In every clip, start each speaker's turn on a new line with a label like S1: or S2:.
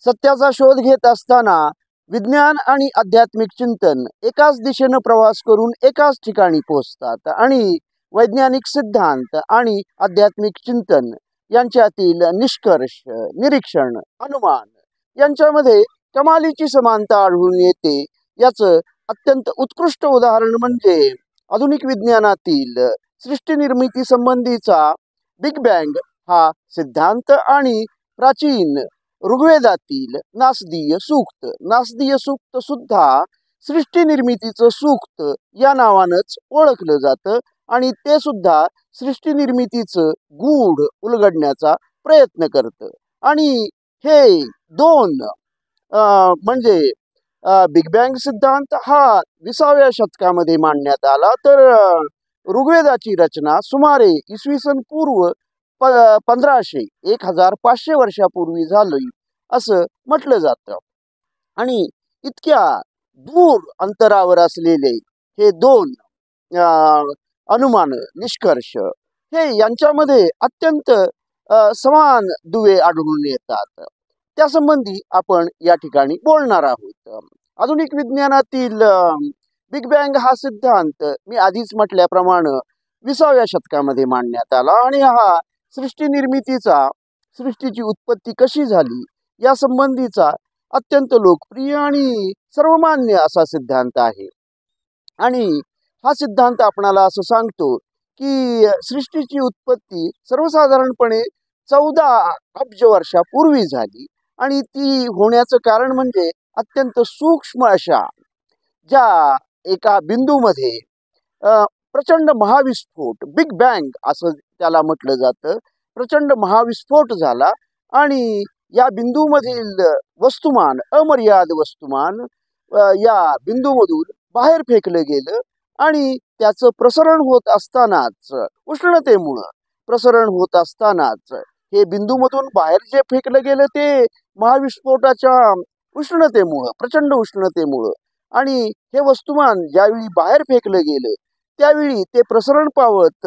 S1: सत्याचा शोध घेत असताना विज्ञान आणि आध्यात्मिक चिंतन एकाच दिशेनं प्रवास करून एकाच ठिकाणी पोहोचतात आणि वैज्ञानिक सिद्धांत आणि आध्यात्मिक चिंतन यांच्यातील निष्कर्ष, निरीक्षण, अनुमान यांच्यामध्ये कमालीची समानता आढळून येते. याचं अत्यंत उत्कृष्ट उदाहरण म्हणजे आधुनिक विज्ञानातील सृष्टी निर्मिती संबंधीचा बिग बँग हा सिद्धांत आणि प्राचीन ऋग्वेदातील नासदीय सूक्त सुद्धा सृष्टी निर्मितीचं सूक्त या नावानंच ओळखलं जातं आणि ते सुद्धा सृष्टी निर्मितीचं गूढ उलगडण्याचा प्रयत्न करतं. आणि हे दोन म्हणजे बिग बँग सिद्धांत हा 20व्या शतकामध्ये मांडण्यात आला, तर ऋग्वेदाची रचना सुमारे इसवी सन पूर्व 1500 वर्षापूर्वी झाली असं म्हटलं जातं. आणि इतक्या दूर अंतरावर असलेले हे दोन अनुमान, निष्कर्ष हे यांच्यामध्ये अत्यंत समान दुवे आढळून येतात. त्यासंबंधी आपण या ठिकाणी बोलणार आहोत. आधुनिक विज्ञानातील बिग बँग हा सिद्धांत मी आधीच म्हटल्याप्रमाणे 20व्या शतकामध्ये मांडण्यात आला आणि हा सृष्टीची उत्पत्ती कशी झाली या संबंधीचा अत्यंत लोकप्रिय आणि सर्वमान्य असा सिद्धांत आहे. आणि हा सिद्धांत आपणाला असं सांगतो की सृष्टीची उत्पत्ती सर्वसाधारणपणे 14 अब्ज वर्षापूर्वी झाली आणि ती होण्याचं कारण म्हणजे अत्यंत सूक्ष्म अशा ज्या एका बिंदूमध्ये प्रचंड महाविस्फोट, बिग बँग असं त्याला म्हटलं जातं, प्रचंड महाविस्फोट झाला आणि या बिंदूमधील वस्तुमान, अमर्याद वस्तुमान या बिंदूमधून बाहेर फेकलं गेलं आणि त्याचं प्रसरण होत असतानाच, उष्णतेमुळं प्रसरण होत असतानाच हे बिंदूमधून बाहेर जे फेकलं गेलं ते महाविस्फोटाच्या उष्णतेमुळं, प्रचंड उष्णतेमुळं, आणि हे वस्तुमान ज्यावेळी बाहेर फेकलं गेलं त्यावेळी ते प्रसरण पावत,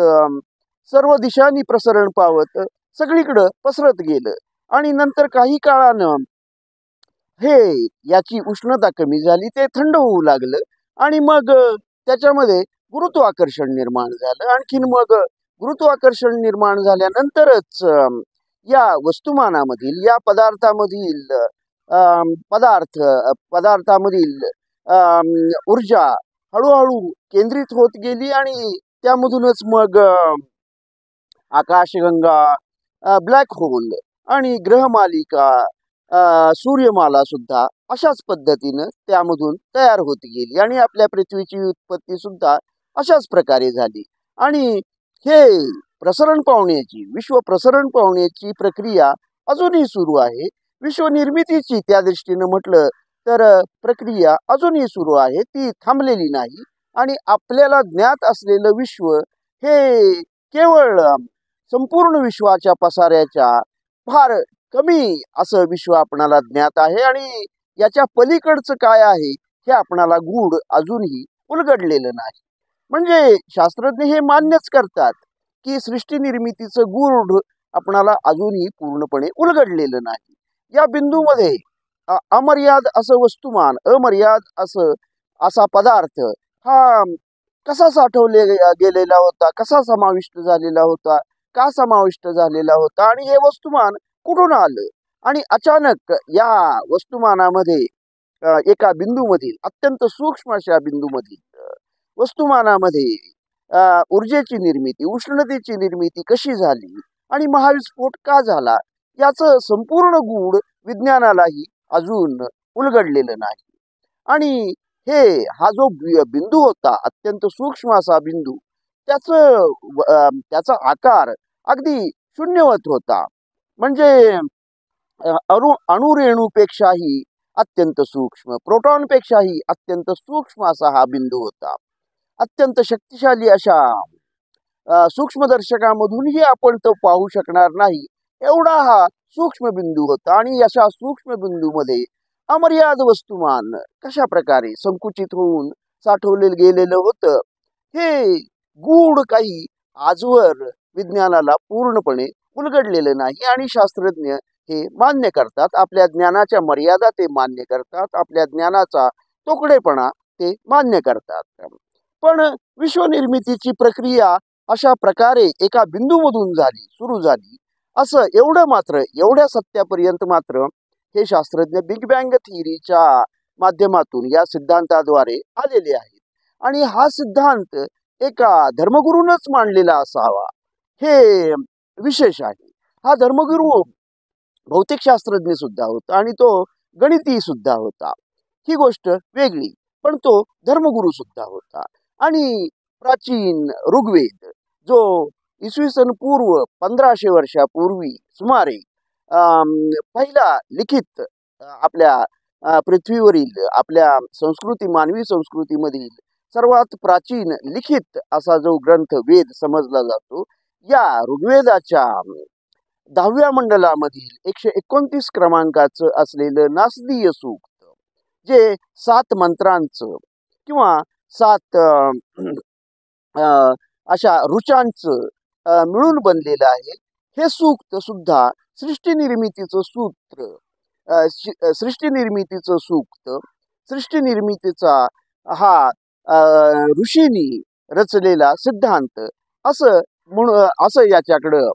S1: सर्व दिशांनी प्रसरण पावत सगळीकडं पसरत गेलं आणि नंतर काही काळानं हे याची उष्णता कमी झाली, ते थंड होऊ लागलं आणि मग त्याच्यामध्ये गुरुत्वाकर्षण निर्माण झालं. आणखीन मग गुरुत्वाकर्षण निर्माण झाल्यानंतरच या वस्तुमानामधील, या पदार्थामधील ऊर्जा हळूहळू केंद्रित होत गेली आणि त्यामधूनच मग आकाशगंगा, ब्लॅक होल आणि ग्रहमालिका, सूर्यमाला सुद्धा अशाच पद्धतीनं त्यामधून तयार होत गेली आणि आपल्या पृथ्वीची उत्पत्ती सुद्धा अशाच प्रकारे झाली. आणि हे विश्व प्रसरण पावण्याची प्रक्रिया अजूनही सुरू आहे. विश्व निर्मितीची त्या दृष्टीनं म्हटलं तर प्रक्रिया अजूनही सुरू आहे, ती थांबलेली नाही. आणि आपल्याला ज्ञात असलेलं विश्व हे केवळ संपूर्ण विश्वाच्या पसाऱ्याच्या फार कमी असं विश्व आपणाला ज्ञात आहे आणि याच्या पलीकडचं काय आहे हे आपणाला गूढ अजूनही उलगडलेलं नाही. म्हणजे शास्त्रज्ञ हे मान्यच करतात की सृष्टी निर्मितीचं गूढ आपणाला अजूनही पूर्णपणे उलगडलेलं नाही. या बिंदूमध्ये अमर्याद असं वस्तुमान, अमर्याद असा पदार्थ हा कसा साठवले गेलेला होता, कसा समाविष्ट झालेला होता, का समाविष्ट झालेला होता आणि हे वस्तुमान कुठून आलं. आणि अचानक या वस्तुमानामध्ये एका बिंदूमधील, अत्यंत सूक्ष्म अशा बिंदूमधील वस्तुमानामध्ये ऊर्जेची निर्मिती, उष्णतेची निर्मिती कशी झाली आणि महाविस्फोट का झाला याचं संपूर्ण गूढ विज्ञानालाही अजून उलगडलेलं नाही. आणि हा जो बिंदू होता, अत्यंत सूक्ष्म असा बिंदू, त्याचा आकार अगदी शून्यवत होता. म्हणजे अणुरेणूपेक्षाही अत्यंत सूक्ष्म, प्रोटॉनपेक्षाही अत्यंत सूक्ष्म असा हा बिंदू होता. अत्यंत शक्तिशाली अशा सूक्ष्मदर्शकामधूनही आपण तो पाहू शकणार नाही एवढा हा सूक्ष्म बिंदू होता. आणि अशा सूक्ष्म बिंदूमध्ये अमर्याद वस्तुमान कशा प्रकारे संकुचित होऊन साठवले गेलेलं होतं हे गूढ काही आजवर विज्ञानाला पूर्णपणे उलगडलेलं नाही आणि शास्त्रज्ञ हे मान्य करतात, आपल्या ज्ञानाच्या मर्यादा ते मान्य करतात, आपल्या ज्ञानाचा तोकडेपणा ते मान्य करतात. पण विश्वनिर्मितीची प्रक्रिया अशा प्रकारे एका बिंदूमधून सुरू झाली असं एवढ्या सत्यापर्यंत मात्र हे शास्त्रज्ञ बिग बँग थिअरीच्या माध्यमातून या सिद्धांताद्वारे आलेले आहेत. आणि हा सिद्धांत एका धर्मगुरूनच मांडलेला असावा हे विशेष आहे. हा धर्मगुरू भौतिकशास्त्रज्ञ सुद्धा होता आणि तो गणिती सुद्धा होता, ही गोष्ट वेगळी, पण तो धर्मगुरू सुद्धा होता. आणि प्राचीन ऋग्वेद जो इसवी सन पूर्व 1500 वर्षापूर्वी सुमारे पहिला लिखित आपल्या पृथ्वीवरील आपल्या मानवी संस्कृतीमधील सर्वात प्राचीन लिखित असा जो ग्रंथ वेद समजला जातो, या ऋग्वेदाच्या 10व्या मंडलामधील 129 क्रमांकाचं असलेलं नासदीय सूक्त, जे 7 मंत्रांचं किंवा 7 अशा ऋचांचं मिळून बनलेलं आहे. हे सूक्त सुद्धा सृष्टी निर्मितीचं सूक्त, सृष्टी निर्मितीचा हा ऋषींनी रचलेला सिद्धांत असं याच्याकडं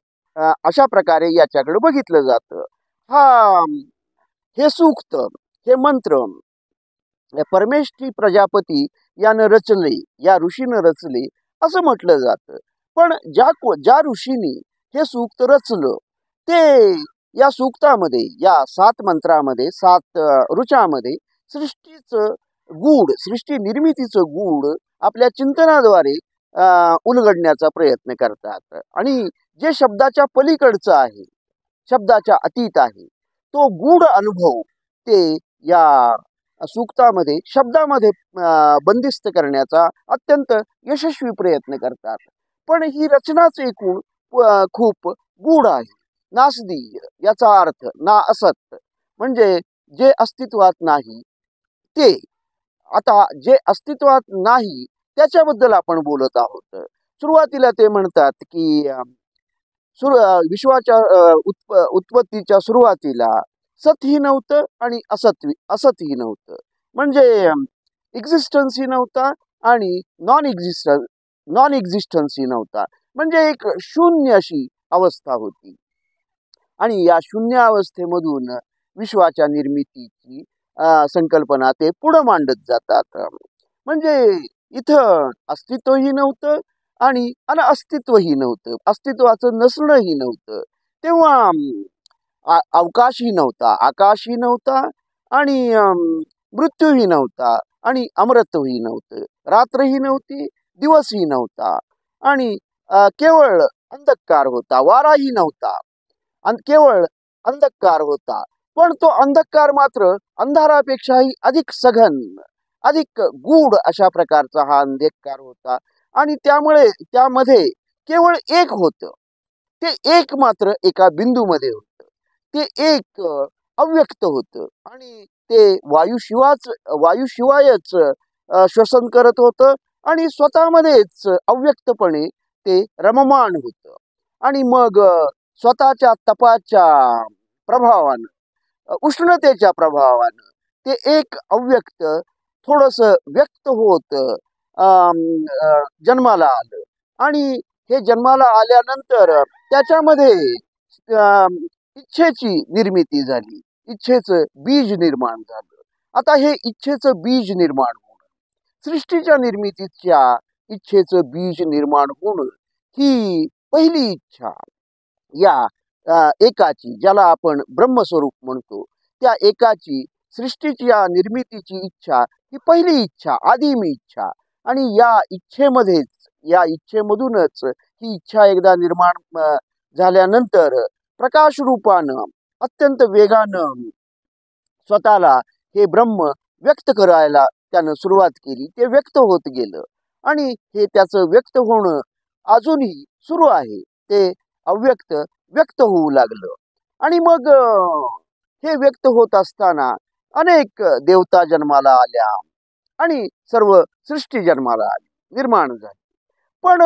S1: अशा प्रकारे याच्याकडे बघितलं जातं. हे सूक्त, हे मंत्र परमेष्ठी प्रजापती यानं रचले, या ऋषीनं रचले असं म्हटलं जातं. पण ज्या ऋषींनी हे सूक्त रचलं ते या सूक्तामध्ये, या 7 मंत्रामध्ये, 7 ऋचामध्ये सृष्टी निर्मितीचं गूढ आपल्या चिंतनाद्वारे उलगडण्याचा प्रयत्न करतात. आणि जे शब्दाच्या पलीकडचं आहे, शब्दाच्या अतीत आहे, तो गूढ अनुभव ते या सूक्तामध्ये शब्दामध्ये बंदिस्त करण्याचा अत्यंत यशस्वी प्रयत्न करतात. पण ही रचनाच एकूण खूप गूढ आहे. नासदीय याचा अर्थ ना असत, म्हणजे जे अस्तित्वात नाही ते. आता जे अस्तित्वात नाही त्याच्याबद्दल आपण बोलत आहोत. सुरुवातीला ते म्हणतात की विश्वाच्या उत्पत्तीच्या सुरुवातीला सतही नव्हतं आणि असतही नव्हतं, म्हणजे एक्झिस्टन्सही नव्हता आणि नॉन एक्झिस्टन्सही नव्हता, म्हणजे एक शून्य अशी अवस्था होती. आणि या शून्य अवस्थेमधून विश्वाच्या निर्मितीची संकल्पना ते पुढे मांडत जातात. म्हणजे इथं अस्तित्वही नव्हतं आणि अनअस्तित्वही नव्हतं, अस्तित्वाचं नसणंही नव्हतं. तेव्हा अवकाशही नव्हता, आकाशही नव्हता आणि मृत्यूही नव्हता आणि अमरत्वही नव्हतं, रात्रही नव्हती, दिवसही नव्हता आणि केवळ अंधकार होता, वाराही नव्हता, केवळ अंधकार होता. पण तो अंधकार मात्र अंधारापेक्षाही अधिक सघन, अधिक गूढ अशा प्रकारचा हा अंधकार होता. आणि त्यामध्ये केवळ एक होतं, ते एक मात्र एका बिंदूमध्ये होतं, ते एक अव्यक्त होतं आणि ते वायूशिवायच श्वसन करत होतं आणि स्वतःमध्येच अव्यक्तपणे ते रममाण होतं. आणि मग स्वतःच्या तपाच्या प्रभावानं, उष्णतेच्या प्रभावानं ते एक अव्यक्त थोडस व्यक्त होत जन्माला आलं. आणि हे जन्माला आल्यानंतर त्याच्यामध्ये इच्छेची निर्मिती झाली, इच्छेचं बीज निर्माण झालं. आता हे इच्छेचं बीज निर्माण होणं, सृष्टीच्या निर्मितीच्या इच्छेचं बीज निर्माण होणं, ही पहिली इच्छा या एकाची, ज्याला आपण ब्रह्मस्वरूप म्हणतो, त्या एकाची सृष्टीची या निर्मितीची इच्छा, ही पहिली इच्छा, आदिमी इच्छा. आणि या इच्छेमधूनच ही इच्छा एकदा निर्माण झाल्यानंतर प्रकाश रूपानं अत्यंत वेगानं स्वतःला हे ब्रह्म व्यक्त करायला त्यानं सुरुवात केली. ते व्यक्त होत गेलं आणि हे त्याचं व्यक्त होणं अजूनही सुरू आहे. ते अव्यक्त व्यक्त होऊ लागलं. आणि मग हे व्यक्त होत असताना अनेक देवता जन्माला आल्या आणि सर्व सृष्टी जन्माला आली, निर्माण झाली. पण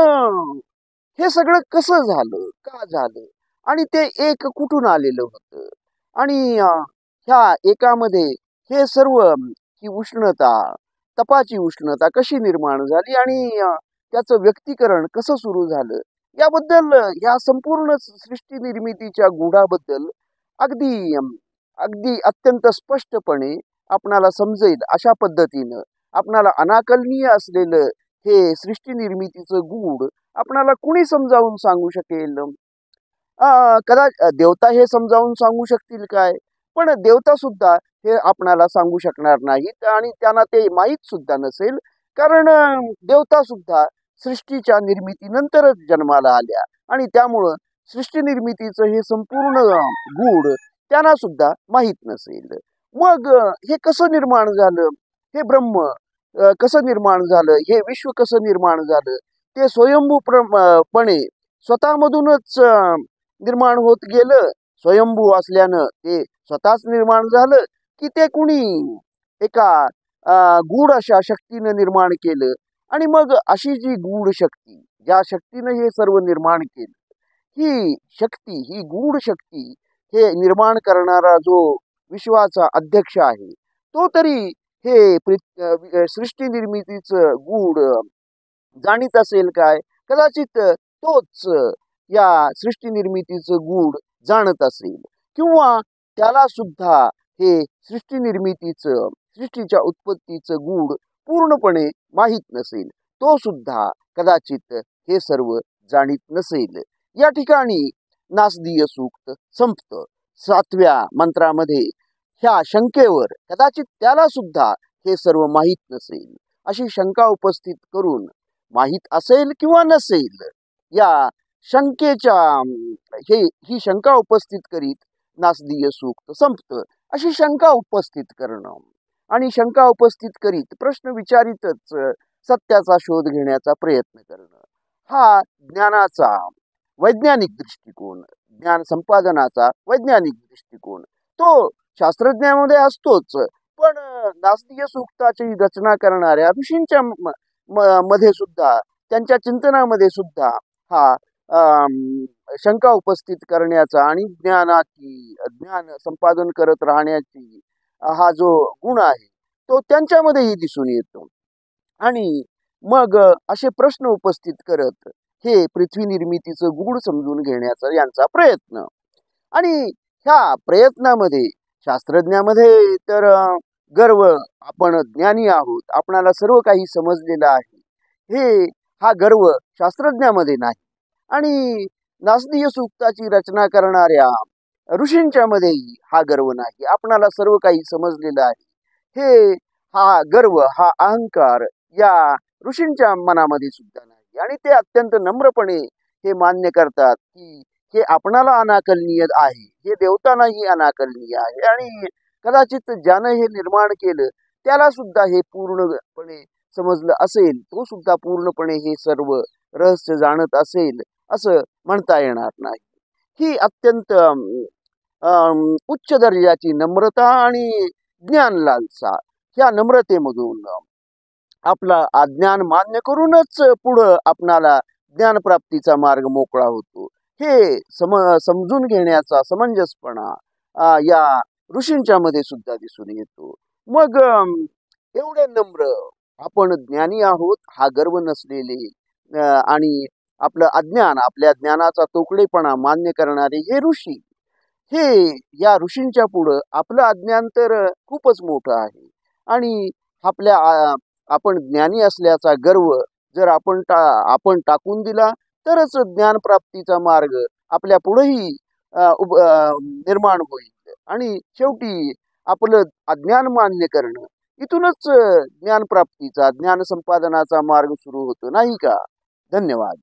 S1: हे सगळं कसं झालं, का झालं आणि ते एक कुठून आलेलं होतं? आणि ह्या एकामध्ये हे सर्व ही उष्णता, तपाची उष्णता कशी निर्माण झाली आणि त्याचं व्यक्तीकरण कसं सुरू झालं, याबद्दल ह्या संपूर्ण सृष्टी निर्मितीच्या गूढाबद्दल अगदी अगदी अत्यंत स्पष्टपणे आपणाला समजेल अशा पद्धतीनं आपणाला अनाकलनीय असलेलं हे सृष्टी निर्मितीचं गूढ आपणाला कुणी समजावून सांगू शकेल? देवता हे समजावून सांगू शकतील काय? पण देवता सुद्धा हे आपणाला सांगू शकणार नाहीत आणि त्यांना ते माहीत सुद्धा नसेल, कारण देवता सुद्धा सृष्टीच्या निर्मितीनंतरच जन्माला आल्या आणि त्यामुळं सृष्टी निर्मितीचं हे संपूर्ण गूढ त्यांना सुद्धा माहीत नसेल. मग हे कसं निर्माण झालं? हे ब्रह्म कसं निर्माण झालं? हे विश्व कसं निर्माण झालं? ते स्वयंभूपणे स्वतःमधूनच निर्माण होत गेलं, स्वयंभू असल्यानं ते स्वतःच निर्माण झालं, की ते कुणी एका गूढ अशा शक्तीनं निर्माण केलं आणि मग अशी जी गूढ शक्ती, ज्या शक्तीनं हे सर्व निर्माण केलं, ही शक्ती, ही गूढ शक्ती, हे निर्माण करणारा जो विश्वाचा अध्यक्ष आहे, तो तरी हे सृष्टी निर्मितीचं गूढ जाणीत असेल काय? कदाचित तोच या सृष्टी निर्मितीचं गूढ जाणत असेल, किंवा त्याला सुद्धा हे सृष्टी निर्मितीचं, सृष्टीच्या उत्पत्तीचं गूढ पूर्णपणे माहीत नसेल. तो सुद्धा कदाचित हे सर्व जाणीत नसेल. या ठिकाणी नासदीय सूक्त संपतं. 7व्या मंत्रामध्ये ह्या शंकेवर कदाचित त्याला सुद्धा हे सर्व माहीत नसेल अशी शंका उपस्थित करून, माहीत असेल किंवा नसेल या शंकेच्या ही शंका उपस्थित करीत नासदीय सूक्त संपतं. अशी शंका उपस्थित करणं आणि शंका उपस्थित करीत प्रश्न विचारितच सत्याचा शोध घेण्याचा प्रयत्न करणं, हा ज्ञानाचा वैज्ञानिक दृष्टिकोन, ज्ञान संपादनाचा वैज्ञानिक दृष्टिकोन तो शास्त्रज्ञामध्ये असतोच. पण नासदीय सूक्ताची रचना करणाऱ्या ऋषींच्या मध्ये सुद्धा, त्यांच्या चिंतनामध्ये सुद्धा हा शंका उपस्थित करण्याचा आणि ज्ञान संपादन करत राहण्याची हा जो गुण आहे तो त्यांच्यामध्येही दिसून येतो. आणि मग असे प्रश्न उपस्थित करत हे पृथ्वी निर्मितीचं गूढ समजून घेण्याचा यांचा प्रयत्न. आणि ह्या प्रयत्नामध्ये शास्त्रज्ञामध्ये तर गर्व, आपण ज्ञानी आहोत, आपणाला सर्व काही समजलेलं आहे, हा गर्व शास्त्रज्ञामध्ये नाही. आणि नासदीय सूक्ताची रचना करणाऱ्या ऋषींच्या मध्येही हा गर्व नाही, आपणाला सर्व काही समजलेलं आहे, हा गर्व, हा अहंकार या ऋषींच्या मनामध्ये सुद्धा नाही. आणि ते अत्यंत नम्रपणे हे मान्य करतात की हे आपणाला अनाकलनीय आहे, हे देवतांनाही अनाकलनीय आहे, आणि कदाचित ज्यानं हे निर्माण केलं त्याला सुद्धा हे पूर्णपणे समजलं असेल, तो सुद्धा पूर्णपणे हे सर्व रहस्य जाणत असेल असं म्हणता येणार नाही. ही अत्यंत उच्च दर्जाची नम्रता आणि ज्ञान लालसा, ह्या नम्रतेमधून आपला अज्ञान मान्य करूनच पुढं आपणाला ज्ञानप्राप्तीचा मार्ग मोकळा होतो, हे समजून घेण्याचा समंजसपणा या ऋषींच्या मध्ये सुद्धा दिसून येतो. मग एवढे नम्र, आपण ज्ञानी आहोत हा गर्व नसलेले आणि आपलं अज्ञान, आपल्या ज्ञानाचा तोकडेपणा मान्य करणारे हे ऋषी, हे या ऋषींच्या पुढं आपलं अज्ञान तर खूपच मोठं आहे. आणि आपण ज्ञानी असल्याचा गर्व जर आपण टाकून दिला तरच ज्ञानप्राप्तीचा मार्ग आपल्या पुढेही निर्माण होईल. आणि शेवटी आपलं अज्ञान मान्य करणं, इथूनच ज्ञानप्राप्तीचा, ज्ञान संपादनाचा मार्ग सुरू होतो, नाही का? धन्यवाद.